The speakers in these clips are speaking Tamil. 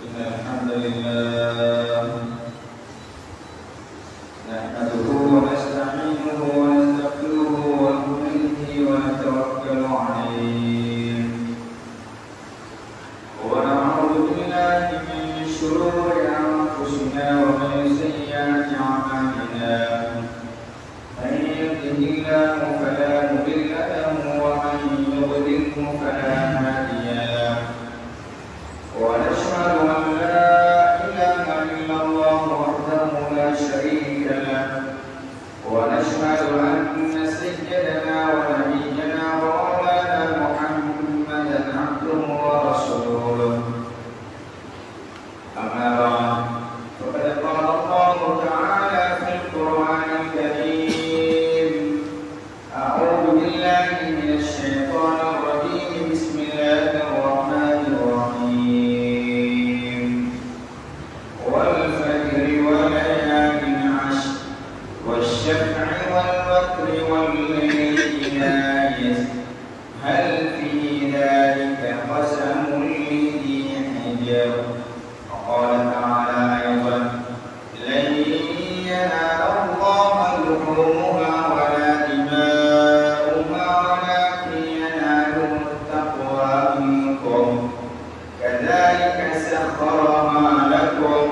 إن الحمد لله نحمده ونستعينه ونستغفره ونؤمن به ونتوكل عليه ونعوذ بالله من شرور أنفسنا ومن سيئات أعمالنا من يهده الله فلا مضل له ومن يضلله فلا هادي له ونشهد أن لا إله إلا الله وحده لا شريك له ونشهد أن سيدنا ونبينا ومولانا محمدا عبده ورسوله أما بعد فقد قال الله تعالى في القرآن الكريم أعوذ بالله من الشيطان الرجيم بسم الله الرحمن الرحيم والفجر وليال عشر والشفع والوتر والليل إذا يسر هل في ذلك قسم لذي حجر وقال تعالى أيضا لن ينال الله لحومها ولا دماؤها ولكن يناله التقوى منكم كذلك سخرها لكم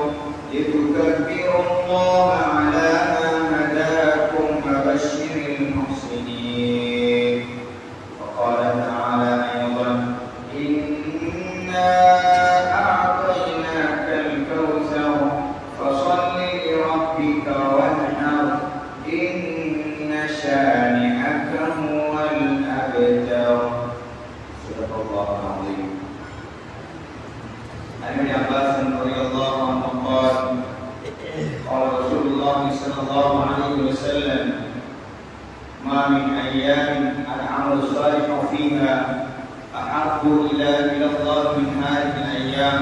لتكبروا الله على ما هداكم وبشر المحسنين وقال تعالى أيضا إنا أعطيناك الكوثر فصل لربك وانحر إن شانئك هو الأبتر صدق الله العظيم. عن ابن عباس رضي الله عنه قال قال رسول الله صلى الله عليه وسلم ما من أيام العمل الصالح فيها أحب إلى الله من هذه الأيام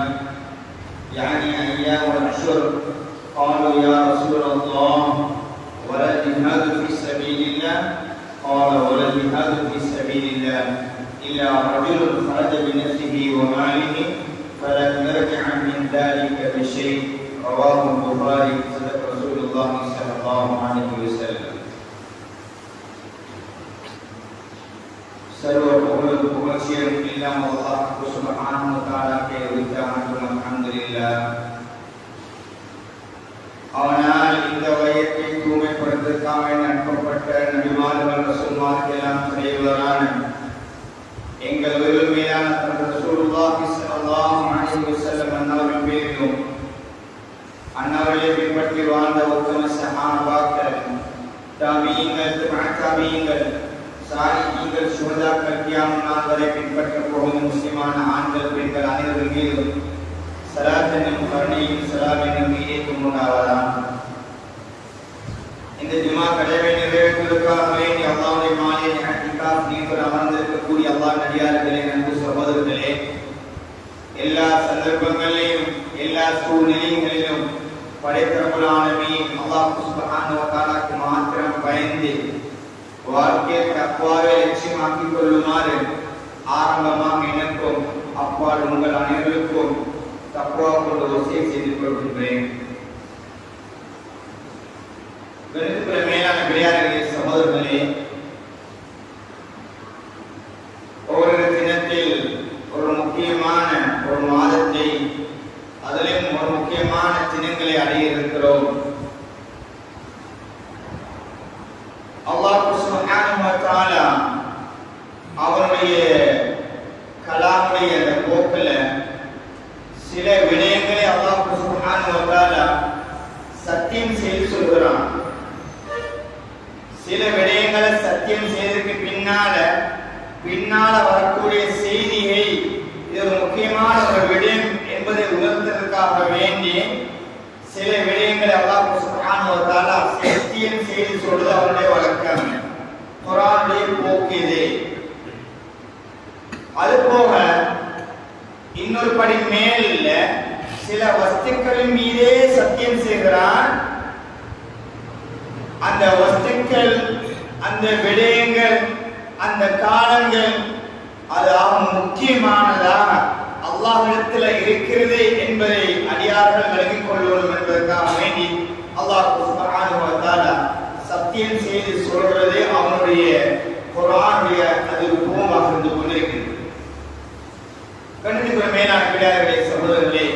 يعني أيام العشر. قالوا يا رسول الله ولا الجهاد في سبيل الله؟ قال ولا الجهاد في سبيل الله إلا رجل خرج بنفسه وماله فلم يرجع من ذلك بشيء. رواه البخاري. صدق رسول الله صلى الله عليه وسلم. सर्व पुगழ்ச்சியும் எல்லாம் அல்லாஹ் சுப்ஹானஹு வ தஆலாக்கே உரித்தானது. அல்ஹம்துலில்லாஹ். அவனால் இந்த வயத்தை தூய்மைப்படுத்துவதற்காக அனுப்பப்பட்ட நபிமார்கள் ரசூல்மார்கள் எல்லாம் தலைவரான எங்கள் மேலான ரசூலுல்லாஹி ஸல்லல்லாஹு அலைஹி வஸல்லம் அன்னவர்கள் பேரிலும் அன்னவர்களை பின்பற்றி வாழ்ந்த உத்தம சஹாபாக்கள், தாபீங்கள், தபீங்கள், சாலிஹீன்கள், சுஹதாக்கள், கியாமத் நாள் வரை பின்பற்ற போகும் முஸ்லிமான ஆண்கள் பெண்கள் அனைவர்கள் மீதும் ஸலாத் என்னும் கருணையும் ஸலாம் என்னும் ஈயத்தும் உண்டாவதாக. இந்த ஜுமா கடமை நிறைவேற்றுவதற்காக வேண்டி அல்லாஹ்வுடைய மாலையை இஹ்திகாஃப் நீர் அமர்ந்திருக்கக்கூடிய அல்லாஹ் நடிகார்களே, அன்பு சகோதரர்களே, எல்லா சந்தர்ப்பங்களிலும் எல்லா சூழ்நிலைகளிலும் படைத்த ரப்புல் ஆலமீன் அல்லாஹ் சுப்ஹானஹு வ தஆலாக்கு மாத்திரம் பயந்து வாழ்க்கையை தக்வாவை லட்சியமாக்கிக் கொள்ளுமாறு ஆரம்பமாக எனக்கும் அப்பால் உங்கள் அனைவருக்கும் தக்வா கொண்டு வசியத் செய்து கொள்கின்றேன். கணிதத்துறை மேலான பெரியார்களே, சகோதரர்களே, ஒவ்வொரு தினத்தில் ஒரு முக்கியமான ஒரு மாதத்தை அதிலும் ஒரு முக்கியமான தினங்களை அடைய இருக்கிறோம். அல்லாஹ் சுப்ஹானஹு வ தஆலா அவருடைய கலாமுடைய அந்த போக்கில் சில விடயங்களை அல்லாஹ் சுப்ஹானஹு வ தஆலா சத்தியம் செய்து சொல்கிறான். சில விடயங்களை சத்தியம் செய்ததற்கு பின்னால வரக்கூடிய செய்தியை இது ஒரு முக்கியமான ஒரு விடயம் என்பதை உணர்த்துவதற்காக வேண்டி சில விடயங்களை அல்லாஹ் சுப்ஹானஹு வ தஆலா சத்தியம் செய்து சொல்வது அவருடைய வழக்கம், குர்ஆனுடைய போக்கு இது. அதுபோக இன்னொரு படி மேல சில வஸ்துக்களின் மீதே சத்தியம் செய்கிறான். அந்த வஸ்துக்கள், அந்த விடயங்கள், அந்த காலங்கள் அது முக்கியமானதாக அல்லாஹ்விடத்தில் இருக்கிறது என்பதை செய்து சொல்றது அவனுடைய குர்ஆனுடைய அது ரூபமாக இருந்து கொண்டிருக்கிறது. கண்ணுக்கு மேலான பிள்ளைகளே சகோதரர்களே,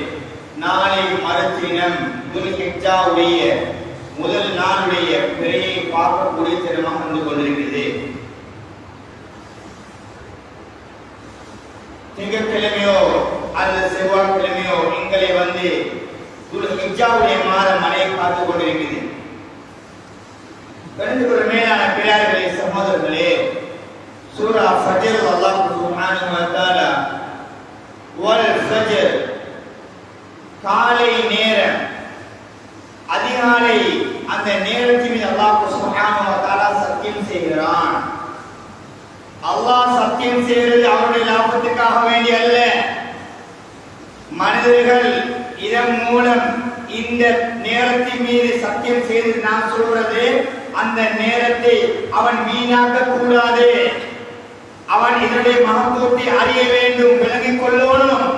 நாளை மறுதினம் துல்ஹிஜ்ஜாவுடைய முதல் நாளுடைய பிறையை பார்க்கக்கூடிய தினமாக இருந்து கொண்டிருக்கிறது. திங்கட்கிழமையோ அல்லது செவ்வாய்க்கிழமையோ எங்களை வந்து துல்ஹிஜ்ஜாவுடைய மாதம் மழையை பார்த்துக் கொண்டிருக்கிறது. கண்ணுக்கு மேலான பிள்ளைகளே சகோதரர்களே, சூரா ஃபஜர் அல்லாஹ் சுப்ஹானஹு வ தஆலா வல் ஃபஜர் காலை நேரம் அதிகாலை அந்த நேரத்தில் அல்லாஹ் சுப்ஹானஹு வ தஆலா சத்தியம் செய்கிறான். அல்லாஹ் சத்தியம் செய்கிறது அவருடைய லாபத்துக்காக வேண்டி அல்ல. மனிதர்கள் இதன் மூலம் இந்த நேரத்தின் மீது சத்தியம் செய்து நான் சொல்றது அந்த நேரத்தை அவன் வீணாக்க கூடாது. அவன் இதனுடைய மகத்துவத்தை அறிய வேண்டும், விளங்கிக் கொள்ளணும்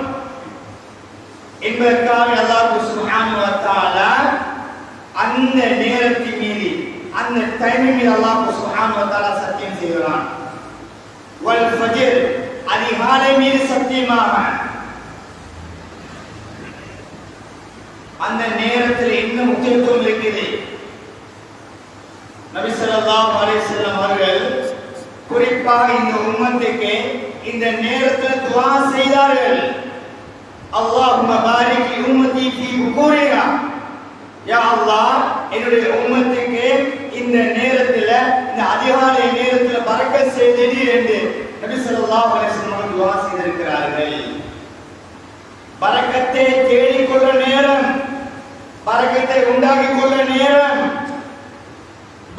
என்பதற்காக அல்லாஹ் சுப்ஹானஹு வ தஆலா அந்த நேரத்தின் மீது அந்த டைமின் மீது அல்லாஹ் சுப்ஹானஹு வ தஆலா சத்தியம் செய்கிறான். வல் ஃபஜர் அதிகாலை மீது சத்தியமாக. அந்த நேரத்தில் என்ன முக்கியத்துவம் இருக்குது? நபி ஸல்லல்லாஹு அலைஹி வஸல்லம் அவர்கள் குறிப்பாக இந்த உம்மத்துக்கு இந்த நேரத்தில் துஆ செய்தார்கள். அல்லாஹும்ம பாரிக் லி உம்மதி ஃபீ புகூரிஹா. யா அல்லாஹ், என்னுடைய உம்மத்துக்கு இந்த நேரத்தில் இந்த அதிகாலை நேரத்தில் பரக்கத் செய்தீர் என்று நபி ஸல்லல்லாஹு அலைஹி வஸல்லம் துஆ செய்திருக்கிறார்கள். பரக்கத்தை தேடிக்கொள்ள நேரம், பரக்கத்தை உண்டாக்கிக் கொள்ள நேரம்,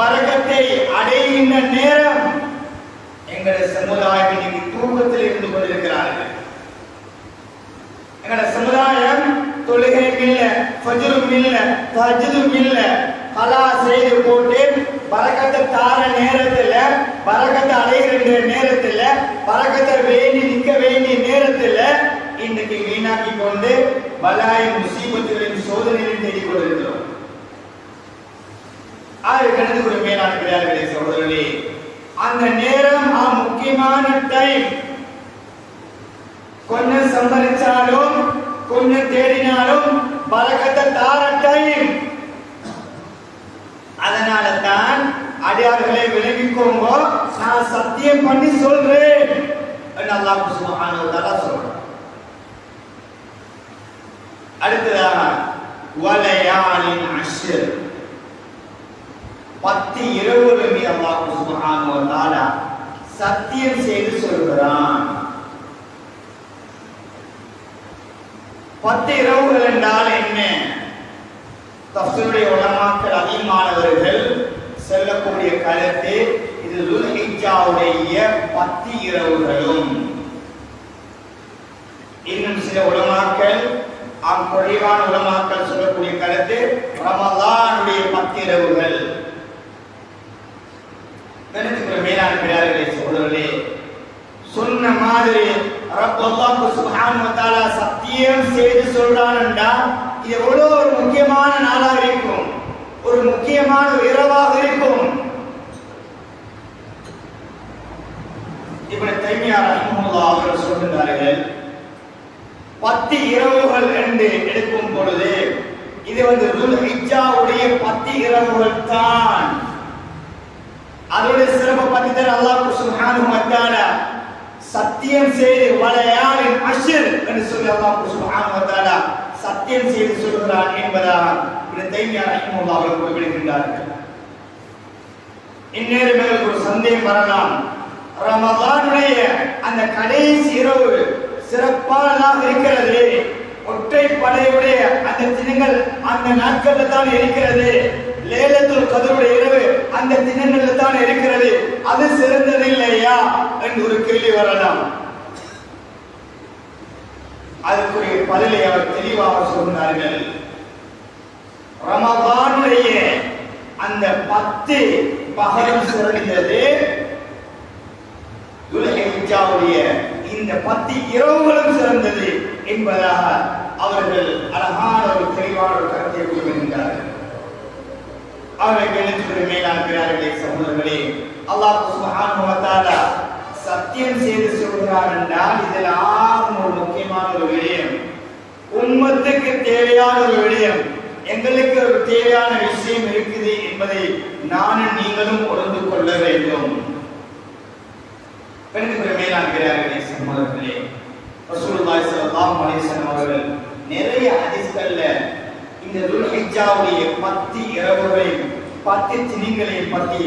பரக்கத்தை அடைகின்ற நேரம் எங்களுடைய சமுதாயம் இன்னைக்கு தூக்கத்தில் இருந்து கொண்டிருக்கிறார்கள். எங்களுடைய சமுதாயம் தொழுகையும் இல்லை, ஃபஜ்ரும் இல்லை, தஹஜ்ஜுதும் இல்லை, கலா செய்து போட்டு பரக்கத்தை தார நேரத்தில், பரக்கத்தை அடைகின்ற நேரத்தில், பரக்கத்தை வேண்டி நிற்க வேண்டிய நேரத்தில் இன்னைக்கு வீணாக்கி கொண்டு பலாய் முசீபத்துகளின் சோதனைகளில் தேடிக் கொண்டிருக்கிறோம். கடந்து ஒரு மேலான பிள்ளைகளே சகோதரர்களே, அந்த நேரம் முக்கியமான டைம். கொஞ்சம் சம்பரிச்சாலும் கொஞ்சம் தேடினாலும் பரக்கத்தை தார டைம். அதனால தான் அடியார்களை விளங்கிக்கோங்க, நான் சத்தியம் பண்ணி சொல்றேன் என்று அல்லாஹ் சுப்ஹானஹு வ தஆலா சொல்றார். அடுத்ததாக வலயாலின் அஷ்ர் 10 இரவுகள் மீது அல்லாஹ் சுப்ஹானஹு வ தஆலா சத்தியம் செய்து சொல்கிறான். 10 இரவுகள் என்றால் என்ன? தஃசீருடைய உலமாக்கள் அதிகமானவர்கள் சொல்லக்கூடிய கருத்து இது துல்ஹிஜ்ஜாவுடைய 10 இரவுகளும். இன்னும் சில உலமாக்கள் குறைவான உலமாக்கள் சொல்லக்கூடிய கருத்து ரமலானுடைய 10 இரவுகள். மேலான பிள்ளைகளே சகோதரர்களே, சொன்ன மாதிரி அல்லாஹ் சுப்ஹானஹு வ தஆலா சத்தியம் செய்து சொல்றான்டா இது எவ்வளவு ஒரு முக்கியமான நாளாக இருக்கும், ஒரு முக்கியமான இரவாக இருக்கும். இப்னு தைமியா ரஹிமஹுல்லாஹ் அவர்கள் சொல்கிறார்கள், 10 இரவுகள் என்று எடுக்கும் பொழுது இது துல்ஹிஜ்ஜாவுடைய 10 இரவுகள் தான். அதோட சிறப்பை பற்றி தான் அல்லாஹ் சுப்ஹானஹு வ தஆலா சத்தியம் செய்து வலயாலின் அஷ்ர் என்று சொல்லி அல்லாஹ் சுப்ஹானஹு வ தஆலா சத்தியம் செய்து சொல்கிறான் என்பதாக இப்னு தைமியா ரஹிமஹுல்லாஹ் அவர்கள் குறிப்பிடுகின்றார்கள். இந்நேரம் ஒரு சந்தேகம் வரலாம், ரமலானுடைய அந்த கடைசி இரவு சிறப்பானதாக இருக்கிறது, ஒற்றைப்படையுடைய அந்த தினங்கள் அந்த நாட்கள்ல தான் இருக்கிறது, லைலத்துல் கத்ருடைய இரவு அந்த தினங்கள்ல தான் இருக்கிறது, அது சிறந்தது இல்லையா என்று ஒரு கேள்வி வரலாம். அதற்குரிய பதிலை அவர் தெளிவாக சொன்னார்கள். ரமலானுடைய அந்த 10 பகலும் சிறந்தது, துல்ஹிஜ்ஜாவுடைய இந்த 10 இரவுகளும் சிறந்தது என்பதாக அவர்கள் அழகான ஒரு தெளிவான ஒரு கருத்தை கூறுகின்றார்கள். அவர்களுக்கு மேலாகிறார்களே சகோதரர்களே, அல்லாஹ் சுப்ஹானஹு வ தஆலா சத்தியம் செய்து சொல்கிறார் என்றால் இதெல்லாம் ஒரு முக்கியமான ஒரு விடயம், உம்மத்துக்கு தேவையான ஒரு விடயம், எங்களுக்கு ஒரு தேவையான விஷயம் இருக்குது என்பதை நானும் நீங்களும் உணர்ந்து கொள்ள வேண்டும். மேலாகிறார்களே சகோதரர்களே, ரசூலுல்லாஹி ஸல்லல்லாஹு அலைஹி வஸல்லம் அவர்கள் நிறைய ஹதீஸ்கள்ல இந்த துல்ஹிஜ்ஜாவுடைய 10 இரவுகளையும் 10 தினங்களையும் பற்றி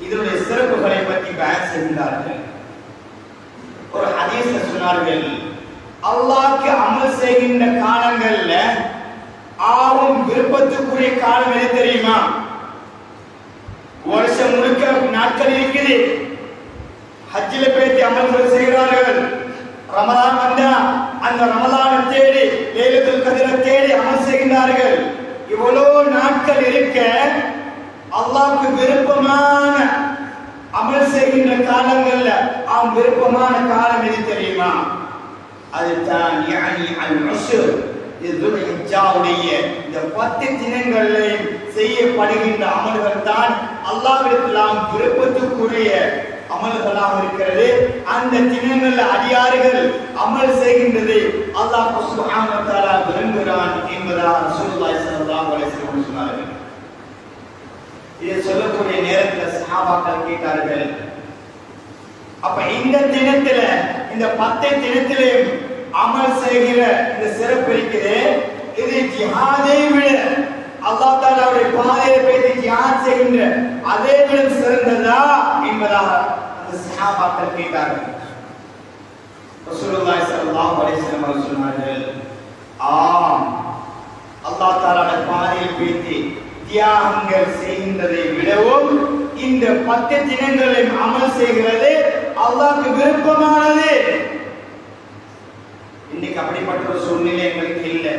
இதனுடைய சிறப்புகளை பற்றி பயான் செய்கிறார்கள். ஒரு ஹதீஸ்ல சொன்னார்கள், அல்லாஹ்க்கு அமல் செய்கின்ற காலங்கள்ல ஆவும் விருப்பத்துக்குரிய காலம் எது தெரியுமா? வருஷம் முழுக்க நாட்கள் இருக்குது, ஹஜ்ஜில போய் அமல்கள் செய்கிறார்கள். ரமலான் வந்தா அந்த ரமலானை தேடி லைலத்துல் கத்ரை தேடி அமல் செய்கிறார்கள். இவ்வளவு நாட்கள் இருக்க அல்லாஹ்வுக்கு விருப்பமான அமல் செய்கின்ற காலங்கள்ல அவன் விருப்பமான காலம் எது தெரியுமா? அதுதான் அல்-உஷ்ர். துல்ஹிஜ்ஜாவுடைய இந்த 10 தினங்களில் செய்யப்படுகின்ற அமல்கள் தான் அல்லாஹ்விடத்தில் விருப்பத்துக்குரிய அமல்களாக இருக்கிறது. அந்த தினங்கள்ல அடியார்கள் அமல் செய்கின்றது அல்லாஹ் சுப்ஹானஹு வ தஆலா விரும்புகிறான் என்பதாக ரசூலுல்லாஹி ஸல்லல்லாஹு அலைஹி வஸல்லம் சொன்னார்கள். இதை சொல்லக்கூடிய நேரத்தில் சஹாபாக்கள் கேட்டார்கள், அப்ப இந்த தினத்துல இந்த 10 தினத்திலேயும் அமல் செய்கிற இந்த சிறப்பு இருக்குது, இது ஜிஹாதை விட அல்லாஹ் தஆலாவுடைய பாதையில போய் ஜிஹாத் செய்கின்ற அதை விட சிறந்ததா என்பதாக அந்த சஹாபாக்கள் கேட்டார்கள். ரசூலுல்லாஹி ஸல்லல்லாஹு அலைஹி வஸல்லம் அவர்கள் சொன்னார்கள், ஆம், அல்லாஹ் தஆலாவுடைய பாதையில் போய் தியாகங்கள் செய்கின்றதை விடவும் இந்த 10 தினங்களில் அமல் செய்கிறது அல்லாஹ்வுக்கு விருப்பமானது. இன்னைக்கு அப்படிப்பட்ட ஒரு சூழ்நிலை எங்களுக்கு இல்லை.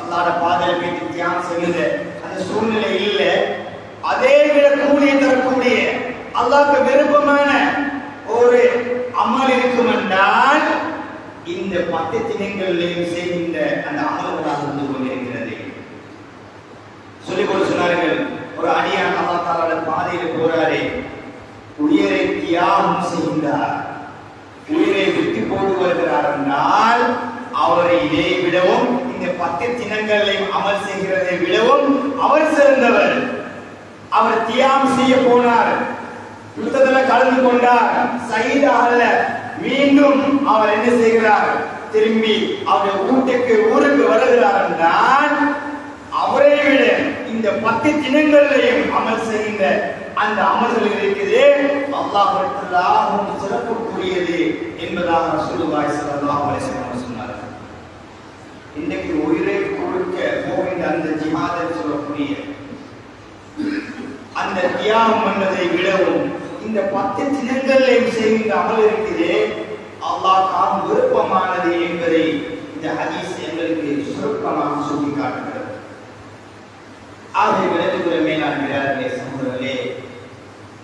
அல்லாஹ்வுடைய பாதையில் போய் தியாகம் செய்கிற அந்த சூழ்நிலை இல்லை. அதே விட கூலியை தரக்கூடிய அல்லாஹ்வுக்கு விருப்பமான ஒரு அமல் இருக்கும் என்றால் இந்த 10 தினங்களில் செய்கின்ற அந்த அமல்களாக இருந்து கொண்டிருக்கிறது. சொல்லிக்கொண்டு சொன்னார்கள், ஒரு அடியான் அல்லாஹ் தஆலாவுடைய பாதையில் போறாரே, உயிரை தியாகம் செய்கின்றார், உயிரை விட்டு போட்டு வருகிறார் என்றால் அவரை இதை விடவும் இந்த 10 தினங்களையும் அமல் செய்கிறதை விடவும் அவர் சிறந்தவர். அவர் தியாகம் செய்ய போனார், யுத்தத்தில் கலந்து கொண்டார், சஹீதாக மீண்டும் அவர் என்ன செய்கிறார்? திரும்பி அவருடைய ஊருக்கு வருகிறார் என்றால் அவரை விட இந்த 10 தினங்களையும் அமல் செய்கின்ற அந்த அமல்கள் இருக்குது அல்லாஹ்விடத்தில் சிறப்புக்குரியது என்பதாக ரசூலுல்லாஹி ஸல்லல்லாஹு அலைஹி வஸல்லம் சொன்னார்கள். இன்றைக்கு உயிரை கொடுக்க போகின்ற அந்த ஜிஹாதை சொல்லக்கூடிய அந்த தியாகம் என்பதை விடவும் இந்த 10 தினங்களையும் செய்கின்ற அமல் இருக்குது அல்லாஹ் தான் விருப்பமானது என்பதை இந்த ஹதீஸ் எங்களுக்கு சுருக்கமாக சொல்லி காட்டுகிறது. ஆகவே விளக்குகிற மேலாண்மையாளர்களே சகோதரர்களே,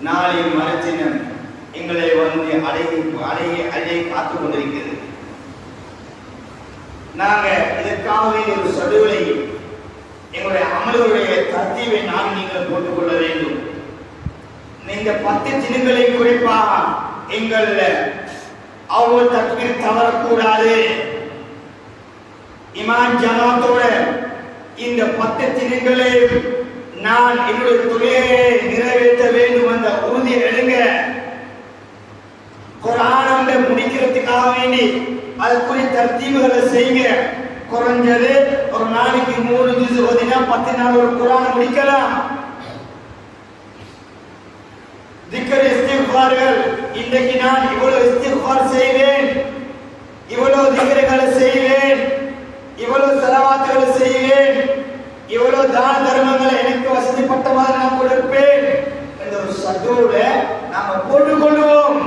நாளை மறுதினம் எங்களை வந்து அடைய காத்துக் கொண்டிருக்கிறது. நாங்க இதற்காக ஒரு சடுவலை எங்களுடைய அமல்களுடைய தர்த்தீவை நாம் நீங்கள் போட்டுக் கொள்ள வேண்டும். இந்த 10 தினங்களை குறிப்பாக எங்கள் அவ்வளவு தக்பீர் தவறக்கூடாது. இமாம் ஜமாத்தோட இந்த 10 தினங்களை நான் என்னுடைய தொழிலை நிறைவேற்ற வேண்டும் என்ற உறுதியை எடுங்க. குர்ஆனை முடிக்கிறதுக்காக வேண்டி அதுக்குரிய தர்த்தீபுகளை செய்யுங்க. குறைஞ்சது ஒரு நாளைக்கு 3 ஜுஸ் ஓதினா 10 நாள் ஒரு குர்ஆனை முடிக்கலாம். திக்ர் இஸ்திக்ஃபார்கள், இன்னைக்கு நான் இவ்வளவு இஸ்திக்ஃபார் செய்வேன், இவ்வளவு திக்ர்களை செய்வேன், இவ்வளவு ஸலவாத்துகளை செய்வேன், இவ்வளவு தான தர்மங்களை எனக்கு வசதிப்பட்ட மாதிரி நான் கொடுப்பேன் என்ற ஒரு சதுவுல நாம போட்டுக் கொள்வோம்.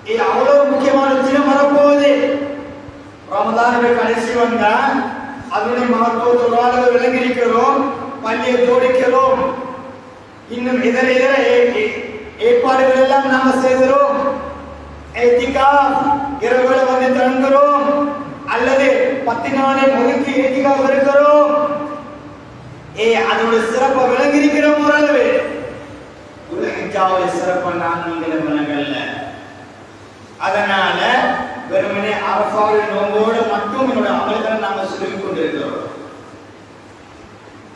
இது அவ்வளவு முக்கியமான தினம் வரப்போகுது. ரமலானுடைய கடைசி வந்தா அதனுடைய மகத்துவத்தோடு விளங்கியிருக்கிறோம், பள்ளியை ஜோடிக்கிறோம், இன்னும் இதர ஏற்பாடுகள் எல்லாம் நாம செய்கிறோம். இரவுல வந்து தங்குகிறோம் அல்லது 10 நாளை முழுக்கி இருக்கிறோம். அதோட சிறப்பை விளங்கி இருக்கிற ஓரளவு துல்ஹிஜ்ஜாவுடைய சிறப்பை நான் நீங்களும் விளங்கல்ல. அதனால வெறுமனே அரஃபாவுடைய நோம்போடு மட்டும் என்னோட அமல்களை நாங்கள் சொல்லிக் கொண்டிருக்கிறோம்.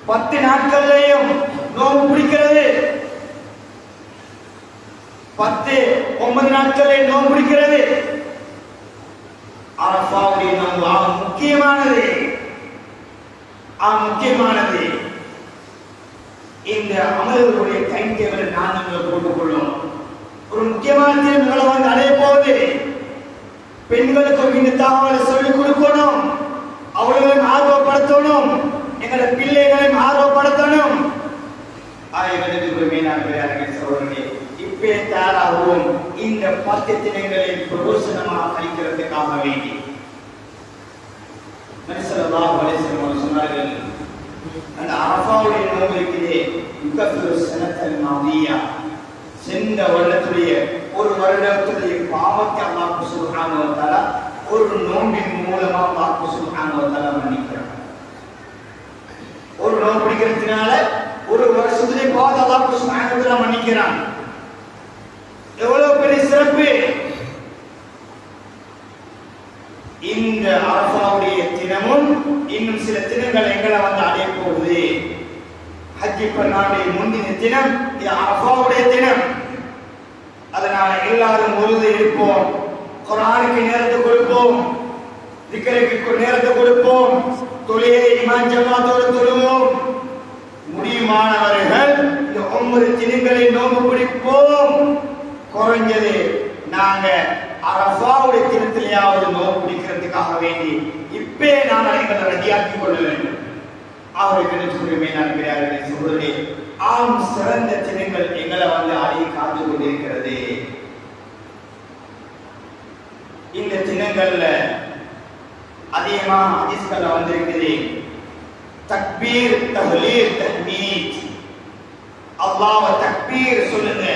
10 நாட்கள்லையும் நோம்பு பிடிக்கிறது, 9 நாட்கள்லையும் நோம்பு பிடிக்கிறது. அரஃபாவுடைய நோன்பு முக்கியமானது. முக்கியமானது. இந்த அமல்களுடைய டைம் டேபிள் நான் நீங்கள் போட்டுக்கொள்ளும். ஒரு முக்கியமான தீர்வுகளை வந்து அடைய போகுது. பெண்களுக்கு இந்த தகவலை சொல்லிக் கொடுக்கணும், அவர்களையும் ஆர்வப்படுத்தணும், எங்களை பிள்ளைகளையும் ஆர்வப்படுத்தணும். இப்பே தயாராகவும் இந்த 10 தினங்களை பிரயோசனமாக கழிக்கிறதுக்காக வேண்டி ஸல்லல்லாஹு அலைஹி வஸல்லம் சொன்னார்கள், அந்த அரஃபாவுடைய நோன்பு இருக்கிறே யுகஃபிரு ஸனத்தல் மாதியா, சென்ற வருடத்துடைய ஒரு வருடத்துடைய பாவத்தை அல்லாஹ் சுப்ஹானஹு வ தஆலா ஒரு நோன்பின் மூலமா அல்லாஹ் சுப்ஹானஹு வ தஆலா மன்னிக்கிறார். ஒரு நோன்பு பிடிக்கிறதுனால ஒரு வருஷத்துடைய பாவத்தை அல்லாஹ் சுப்ஹானஹு வ தஆலா மன்னிக்கிறான். எவ்வளவு பெரிய சிறப்பு! இந்த அரஃபாவுடைய தினமும் இன்னும் சில தினங்கள் எங்களை வந்து அடைய போகுது. ஹஜ் பெருநாளுடைய முந்தின தினம் இது அரஃபாவுடைய தினம். அதனால எல்லாரும் உறுதி எடுப்போம், குர்ஆனுக்கு நேரத்தை கொடுப்போம், திக்ருக்கு நேரத்தை கொடுப்போம், தொழுகை இமாம் ஜமாத்தோடு தொழுவோம். முடியுமானவர்கள் இந்த 9 தினங்களை நோன்பு பிடிப்போம். குறைஞ்சது நாங்க அரஃபாவுடைய தினத்திலேயாவது நோன்பு பிடிக்கிறதுக்காக வேண்டி இப்பே நாங்கள் எங்களை ரெடியாக்கி கொள்ள வேண்டும். அவர்களுக்கு மேலாண்மையாளர்களை சொல்வதே சிறந்த தினங்கள் எங்களை வந்து அடைய காத்து கொண்டிருக்கிறது. இந்த தினங்கள்ல அதிகமா ஹதீஸ்கள்ல வந்திருக்குது தக்பீர், தஹ்லீல், தஹ்மீத். அல்லாஹ் தக்பீர் சொல்லுங்க.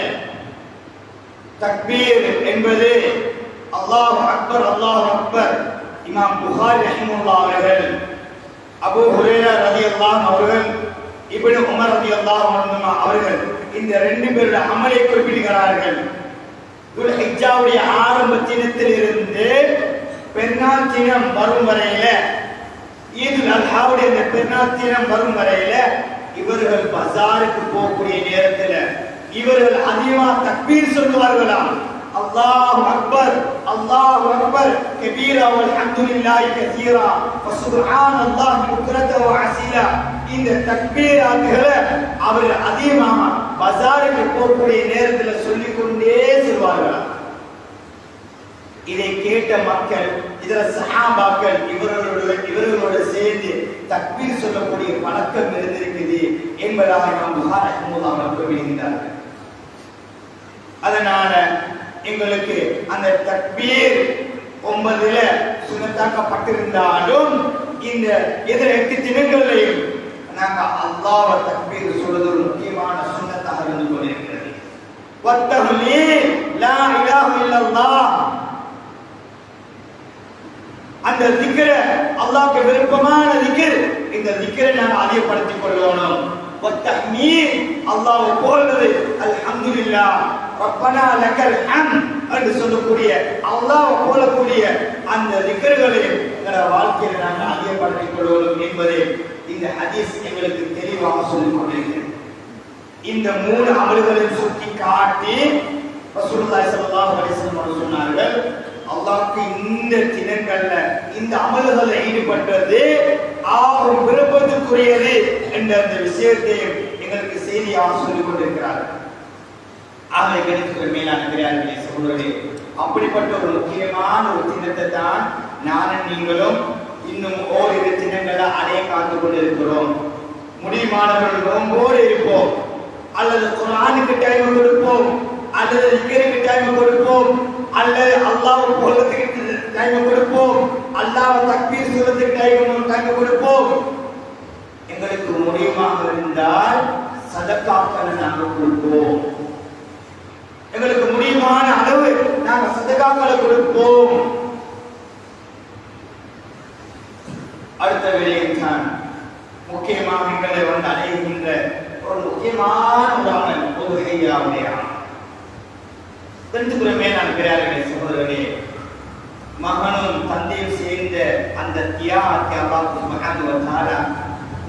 தக்பீர் என்பது அல்லாஹ் அக்பர், அல்லாஹ் அக்பர். இமாம் புகாரி ரஹிமஹுல்லாஹ் அவர்கள், அபூ ஹுரைரா ரலியல்லாஹு அவர்கள், இப்னு உமர் ரலியல்லாஹு அன்ஹுமா அவர்கள் இந்த 2 பேருடைய அமலை குறிப்பிடுகிறார்கள். துல்ஹிஜ்ஜாவுடைய ஆரம்ப தினத்தில் இருந்து பெருநாள் தினம் வரும் வரையில, ஈதுல் அல்ஹாவுடைய இந்த பெருநாள் தினம் வரும் வரையில இவர்கள் பஜாருக்கு போகக்கூடிய நேரத்தில் இவர்கள் அதிகமா தக்பீர் சொல்லுவார்களாம். அல்லாஹு அக்பர், அல்லாஹு அக்பர் கபீரா வல்ஹம்துலில்லாஹி கஸீரா வசுப்ஹானல்லாஹி புக்ரத்தன் வ அஸீலா. இந்த தக்பீராத்துகளை அவர்கள் அதிகமாக பஜாருக்கு போகக்கூடிய நேரத்தில் சொல்லிக் கொண்டே செல்வார்களாம். இதை கேட்ட மக்கள், இதர சஹாபாக்கள் இவர்களோடு சேர்ந்து தக்பீர் சொல்லக்கூடிய பழக்கம் இருந்திருக்குது என்பதாக நாம் புகாரி ரஹிமஹுல்லாஹ் அவர்கள் எழுதினார்கள். அதனால எங்களுக்கு அந்த தக்பீர் 9ல சுன்னத்தாக்கப்பட்டிருந்தாலும் இந்த இதர 8 தினங்களையும் நாங்க அல்லாஹ்வ தக்பீர் சொல்றது ஒரு முக்கியமான சுன்னத்தாக இருந்து கொண்டிருக்கிறது. வத்தஹ்லீல், லா இலாஹ இல்லல்லாஹ், அந்த திக்ர அல்லாஹ்வுக்கு விருப்பமான திக்ர், இந்த திக்ரை நாம் அதிகப்படுத்திக் கொள்ளணும். வத்தஹ்மீத், அல்லாஹ்வை புகழ்வது, அல்ஹம்துலில்லாஹ் ரப்பனா லக்கல் ஹம்த் என்று சொல்லக்கூடிய அல்லாஹ்வை புகழக்கூடிய அந்த திக்ர்களை எங்கள் வாழ்க்கையில் நாங்கள் அதிகப்படுத்திக் கொள்ளணும் என்பதை இந்த ஹதீஸ் எங்களுக்கு தெளிவாக சொல்லிக் கொண்டிருக்கிறது. இந்த 3 அமல்களையும் சுட்டி காட்டி ரசூலுல்லாஹி ஸல்லல்லாஹு அலைஹி வஸல்லம் சொன்னார்கள், அல்லாஹ்வுக்கு இந்த தினங்கள்ல இந்த அமல்களில் ஈடுபட்டது ஆகும் விருப்பத்துக்குரியது என்ற அந்த விஷயத்தை எங்களுக்கு செய்தியாக சொல்லிக் கொண்டிருக்கிறார்கள். ஆக எங்களுக்கு மேலான பெரியார்களே, சகோதரர்களே, அப்படிப்பட்ட ஒரு முக்கியமான ஒரு தினத்தை தான் நானும் நீங்களும் இன்னும் ஓரிரு தினங்களை அடைய காத்து கொண்டிருக்கிறோம். முடியுமானவர்கள் நோம்போடு இருப்போம், அல்லது குர்ஆனுக்கு டைம் கொடுப்போம், அல்லது திக்ருக்கு டைம் கொடுப்போம், அல்லது அல்லாஹ்வை புகழ்றதுக்கு டைம் கொடுப்போம், அல்லாஹ்வை தக்பீர் சொல்றதுக்கு டைம் கொடுப்போம். எங்களுக்கு முடியுமாக இருந்தால் சதகாக்களை நாங்கள் கொடுப்போம். எங்களுக்கு முடியுமான அளவு நாங்கள் சதகாக்களை கொடுப்போம். அடுத்த விடயம் தான் முக்கியமாக எங்களை வந்து அடைகின்ற ஒரு முக்கியமான ஒரு அமல் உதுஹிய்யாவுடைய தென்துக்குறமே நான் பெரியார்களே சகோதரர்களே, மகனும் தந்தையும் சேர்ந்த அந்த தியாகத்தை அல்லாஹ் சுப்ஹானஹு வ தஆலா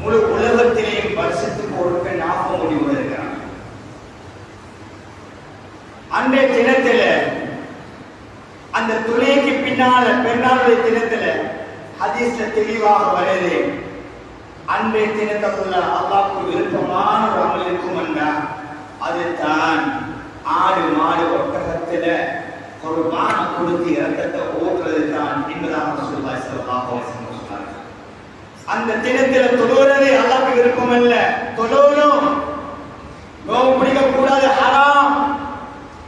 முழு உலகத்திலேயும் வருஷத்துக்கு ஒருக்க 40 முடிவு இருக்கிறான். அன்றைய தினத்துல அந்த துணைக்கு பின்னால பெருநாளுடைய தினத்துல ஹதீஸ்ல தெளிவாக வருது, அன்றைய தினத்துல அல்லாஹ்வுக்கு விருப்பமான ஒரு அமல் இருக்கும் என்றா அதுதான் ஆடு மாடு ஒட்டகத்துல குர்பான் கொடுத்து இரத்தத்தை ஓட்டுறது தான் என்பதாக ரசூலுல்லாஹி ஸல்லல்லாஹு அலைஹி வஸல்லம் சொன்னார்கள். அந்த தினத்துல தொழுவது அல்லாஹ்வுக்கு விருப்பம் அல்ல, தொழணும், நோவு பிடிக்க கூடாது, ஹராம்.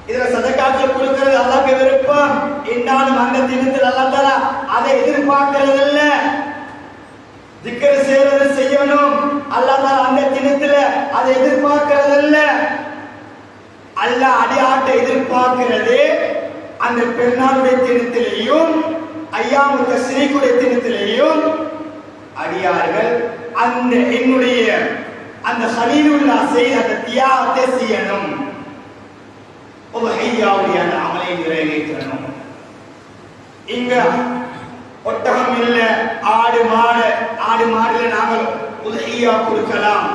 இதுல சதகாத்து கொடுக்கிறது அல்லாஹ்வுக்கு விருப்பம் என்றாலும் அந்த தினத்தில் அல்லாஹ் தஆலா அதை எதிர்பார்க்கிறது இல்ல. திக்ர் செய்வது செய்யணும், அல்லாஹ் தஆலா அந்த தினத்துல அதை எதிர்பார்க்கிறது இல்ல. அல்லாஹ் அடியாட்டை எதிர்பார்க்கிறது அந்த பெருநாளுடைய தினத்திலேயும் ஐயாமு தஸ்ரீக்குடைய தினத்திலேயும் அடியார்கள் அந்த என்னுடைய அந்த ஹலீலுல்லாஹ் செய்த அந்த தியாகத்தை செய்யணும், உதுஹிய்யாவுடைய அந்த அமலை நிறைவேற்றணும். இங்க ஒட்டகம் இல்ல, ஆடு மாடுல நாங்கள் உதுஹிய்யா கொடுக்கலாம்.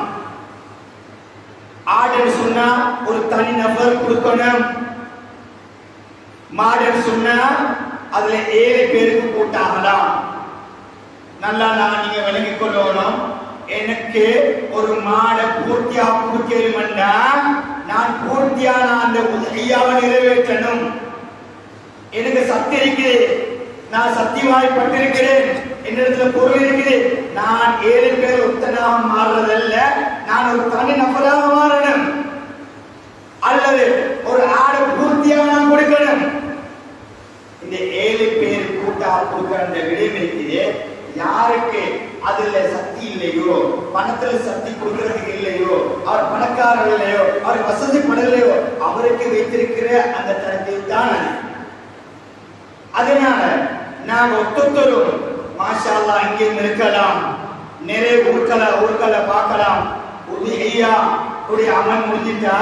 ஆடுன்னு சொன்னா ஒரு தனி நபர் கொடுக்கணும், மாடுன்னு சொன்னா அதுல 7 பேருக்கு கூட்டாகலாம். நல்லா நீங்க விளங்கிக் கொள்ளணும். எனக்கு ஒரு மாடை பூர்த்தியா கொடுக்கணும்னா நான் பூர்த்தியான அந்த உதுஹிய்யாவை நிறைவேற்றணும். எனக்கு சக்தி இருக்குது, நான் சத்தியவாய்ப்பட்டிருக்கிறேன், என்னிடத்துல பொருள் இருக்குது, நான் 7 பேர் ஒத்தனாக மாறுறதல்ல, நான் ஒரு தனி நபராக மாறணும். அல்லது ஒரு ஆடை பூர்த்தியாக நான் கொடுக்கணும். இந்த 7 பேர் கூட்டா கொடுக்கிற அந்த விடயம் இருக்குது. யாருக்கு அதுல சக்தி இல்லையோ, பணத்துல சக்தி கொடுக்கறதுக்கு இல்லையோ, அவர் பணக்காரர் இல்லையோ, அவர் வசதி படலையோ, அவருக்கு வைத்திருக்கிற அந்த தரத்தை தான். அதனால நாங்க ஒத்தொத்தரும் மாஷா அல்லாஹ் இங்கே இருக்கலாம், நிறைய ஊர்களை பார்க்கலாம். உதுஹிய்யா உடைய அமல் முடிஞ்சிட்டா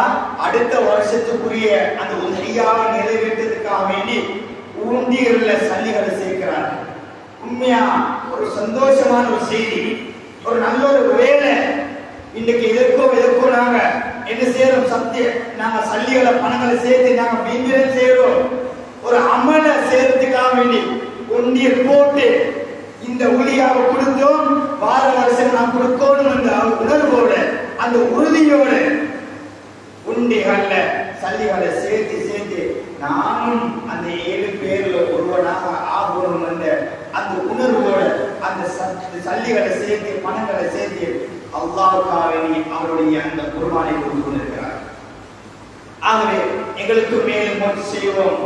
அடுத்த வருஷத்துக்குரிய அந்த உதுஹிய்யாவை நிறைவேற்றதுக்காக வேண்டி ஊண்டியர்ல சல்லிகளை சேர்க்கிறார்கள். உண்மையா ஒரு சந்தோஷமான ஒரு செய்தி, ஒரு நல்ல ஒரு வேலை. இன்னைக்கு எதற்கோ நாங்க என்ன செய்யறோம், நாங்க சல்லிகளை பணங்களை சேர்த்து நாங்க விஞ்ஞானம் செய்யறோம். ஒரு அமலை செய்யறதுக்காக வேண்டி ஒண்டியர் போட்டு இந்த உளியாவை கொடுத்தோம், வார வருஷம் நான் கொடுக்கணும் என்ற உணர்வோட அந்த உறுதியோட உண்டிகள்ல சல்லிகளை சேர்த்து நானும் அந்த 7 பேர்ல ஒருவனாக ஆகணும் என்ற அந்த உணர்வோட அந்த சல்லிகளை சேர்த்து பணங்களை சேர்த்து அல்லாஹ்வுக்காக அவருடைய அந்த குர்பானை கொடுத்து கொண்டிருக்கிறார். ஆகவே எங்களுக்கு மேலும் முயற்சி செய்வோம்.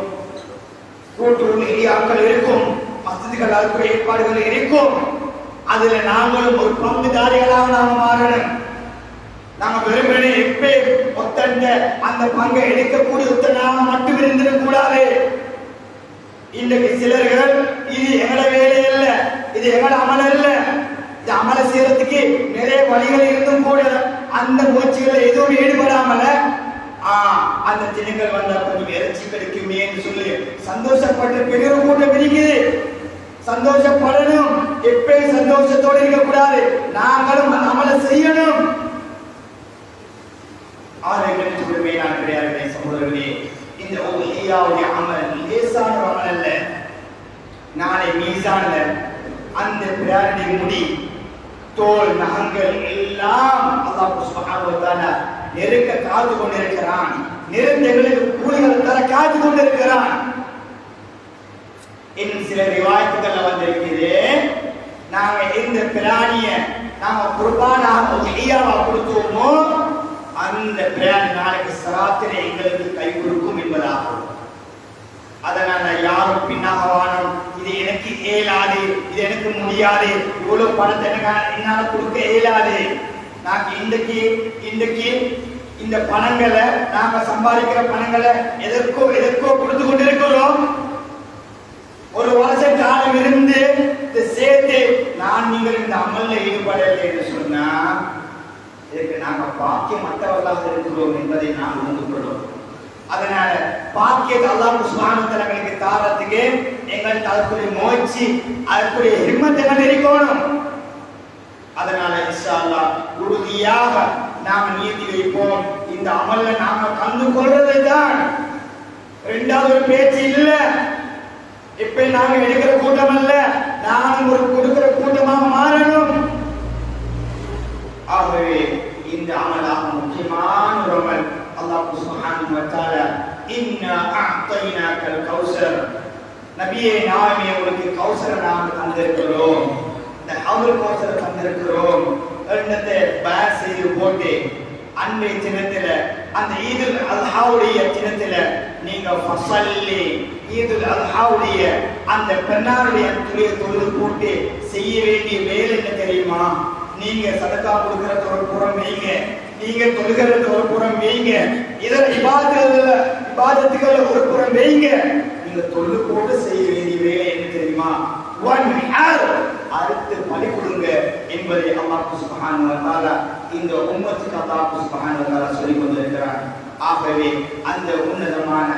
கூட்டு உதுஹிய்யாக்கள் இருக்கும், மஸ்ஜிதுகள் அதுக்கு ஏற்பாடுகள் இருக்கும். அதுல நாங்களும் ஒரு பங்குதாரிகளாக நாம் மாறணும். நாம வெறுமனே எப்பே ஒத்தண்ட அந்த பங்கை எடுக்கக்கூடிய ஒத்தனாக மட்டும் இருந்திடக்கூடாது. இன்றைக்கு சிலர்கள் இது எங்கள வேலை அல்ல, இது எங்கள அமல் அல்ல, இது அமல செய்யறதுக்கு நிறைய வழிகள் இருந்தும் கூட அந்த முயற்சிகள் எதுவும் ஈடுபடாமல அந்த தினங்கள் வந்தா கொஞ்சம் இறைச்சி கிடைக்குமே என்று சொல்லி சந்தோஷப்பட்ட பெரிய கூட்டம் இருக்குது. சந்தோஷப்படணும், எப்பயும் சந்தோஷத்தோடு இருக்கக்கூடாது, நாங்களும் அமல செய்யணும். நான் கிடையாது சகோதரர்களே, இந்த உதுஹிய்யாவுடைய அமல் லேசான அமல் அல்ல. நாளை மீசான்ல அந்த பிராணிய முடி தோல் நகங்கள் எல்லாம் அல்லாஹ் சுப்ஹானஹு வ தஆலா நெருக்க காத்து கொண்டிருக்கிறான். நிறந்தங்களுக்கு கூலிகள் தர காத்து கொண்டிருக்கிறான். இன்னும் சில ரிவாயத்துகள்ல வந்திருக்குது, நாங்க இந்த பிராணிய நாங்க குர்பானாக உதுஹிய்யாவா கொடுத்தோமோ அந்த பிராணி நாளைக்கு சராத்திலே எங்களுக்கு கை கொடுக்கும் என்பதாகும். அதனால யாரும் பின்னாக வானம், இது எனக்கு இயலாது, இது எனக்கு முடியாது, இவ்வளவு பணத்தை என்னால கொடுக்க இயலாது, நாங்க இன்றைக்கு இந்த பணங்களை நாங்க சம்பாதிக்கிற பணங்களை எதற்கோ கொடுத்து கொண்டிருக்கிறோம். ஒரு வருஷ காலம் இருந்து சேர்த்து நீங்கள் இந்த அமல்ல ஈடுபடலை என்று சொன்னா இதுக்கு நாங்கள் பாக்கியமற்றவர்களாக இருக்கிறோம் என்பதை நாம் உணர்ந்து கொள்வோம். அதனால பாக்கியத்தை அல்லாஹ் சுப்ஹானஹு வ தஆலா எங்களுக்கு தாரத்துக்கு எங்களுக்கு அதுக்குரிய முயற்சி அதுக்குரிய ஹிம்மத் எங்க இருக்கணும். அதனால இன்ஷா அல்லாஹ் உறுதியாக நாம் நியத்தி வைப்போம். இந்த அமல்ல நாம கண்டு கொள்றதை தான், இரண்டாவது ஒரு பேச்சு இல்ல. இப்ப நாம எடுக்கிற கூட்டம் அல்ல, நானும் ஒரு கொடுக்கிற கூட்டமாக மாறணும். ஆகவே இந்த அமலாக முக்கியமான ஒரு அமல். அல்லாஹ் சுப்ஹானஹு வ தஆலா இன்னா அஅதைனாக்கல் கௌஸர், நபியே நாமே உங்களுக்கு கௌஸரை நாம் தந்திருக்கிறோம், இந்த ஹவுல் கௌஸரை தந்திருக்கிறோம். என்னத்தை பயான் செய்து போட்டு அன்றைய தினத்துல அந்த ஈதுல் அல்ஹாவுடைய தினத்துல நீங்க ஃபஸல்லி ஈதுல் அல்ஹாவுடைய அந்த பெண்ணாருடைய தொழுது போட்டு செய்ய வேண்டிய வேலை என்ன தெரியுமா? நீங்க சதகா கொடுக்கறது ஒரு புறம் வைங்க, நீங்க தொழுகிறது ஒரு புறம் வைங்க, இதர இபாதத்துகள் ஒரு புறம் வைங்க. நீங்க தொழு போட்டு செய்ய வேண்டிய வேலை என்ன தெரியுமா? அறுத்து பலி கொடுங்க என்பதை அல்லாஹ் சுப்ஹானஹு வ தஆலா இந்த உம்மத்துக்கு அல்லாஹ் சுப்ஹானஹு வ தஆலா சொல்லிக் கொண்டிருக்கிறார். ஆகவே அந்த உன்னதமான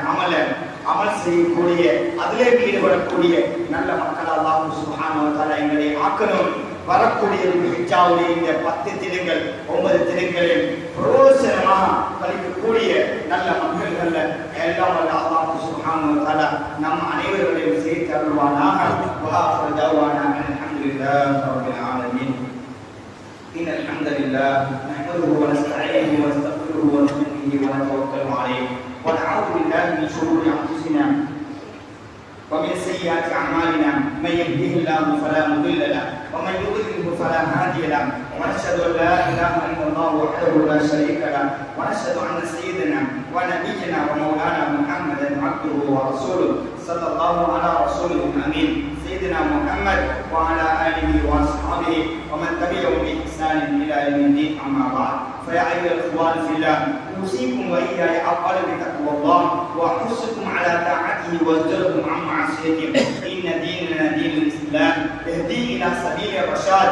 அமல் செய்யக்கூடிய அதிலே ஈடுபடக்கூடிய நல்ல மக்கள் அல்லாஹ் சுப்ஹானஹு வ தஆலா எங்களை ஆக்கணும். வரக்கூடிய ஹிஜ்ஜாவுடைய இந்த 10 தினங்கள் 9 தினங்களில் பிரோசனமாக கழிக்கக்கூடிய நல்ல மக்கள்கள் எல்லாம் அல்லாஹ் சுப்ஹானஹு வ தஆலா நம் அனைவர்களையும் சேர்த்து அருள்வானாக. வஆஃபிரு தஅவானா அல்ஹம்துலில்லாஹி ரப்பில் ஆலமீன். இன்னல் ஹம்தலில்லாஹ் நஹ்மதுஹு வ நஸ்தஈனுஹு வ நஸ்தக்ஃபிருஹு வ நு'மினு பிஹி வ நதவக்கலு அலைஹி வ நஅஊது பில்லாஹி மின் ஷுரூரி அன்ஃபுஸினா ومن سيئات أعمالنا من يهده الله فلا مضل له ومن يضلل فلا هادي له ونشهد أن لا إله إلا الله وحده لا شريك له ونشهد أن سيدنا ونبينا ومولانا محمدا عبده ورسوله صلى الله على رسوله الأمين سيدنا محمد وعلى آله وأصحابه ومن تبعهم بإحسان إلى يوم الدين. أما بعد فيا أيها الإخوان في الله أوصيكم وإياي أولا بتقوى الله وأحثكم على طاعته وأزجركم عن معصيته. إن ديننا دين الإسلام يهدي إلى سبيل الرشاد.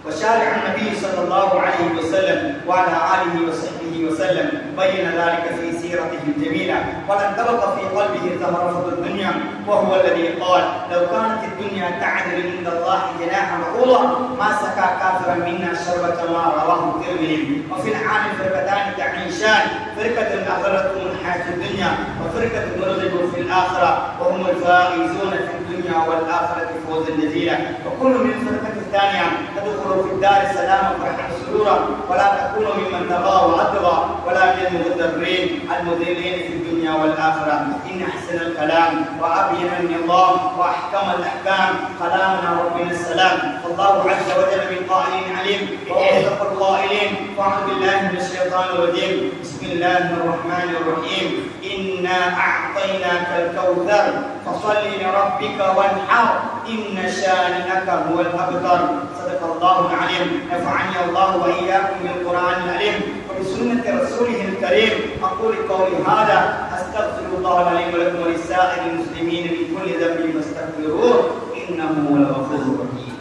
وشارع النبي صلى الله عليه وسلم وعلى آله وصحبه وسلم بين ذلك في سيرته الجميلة ولم تبق في قلبه ثمرة الدنيا، وهو الذي قال لو كانت الدنيا تعدل عند الله جناح بعوضة ما سقى كافرا منا شربة ماء. رواه الترمذي. وفي العالم فرقتان تعيشان، فرقة أغرتهم الحياة الدنيا وفرقة مرغبوا في الآخرة وهم الفائزون في الدنيا والآخرة فوزا جزيلا. وكل من الفرقة الثانية تدخل في الدار السلام فرحا سرورا ولا تكونوا ممن طغى وأطغى ولا من المغترين المضلين في الدنيا والآخرة. إن أحسن الكلام وأبين النظام وأحكم الأحكام كلامنا ربنا السلام. فالله عز وجل من قائلين عليم وأصدق القائلين. فأعوذ بالله من الشيطان الرجيم. بسم الله الرحمن الرحيم. إنا أعطيناك الكوثر فصل لربك وانحر إن شانئك هو الأبتر. صدق الله العليم. نفعني الله وإياكم بالقرآن العليم وبسنة رسوله الكريم. أقول قولي هذا أستغفر الله العليم ولكم ولسائر المسلمين من كل ذنب فاستغفروه إنه هو الغفور الرحيم.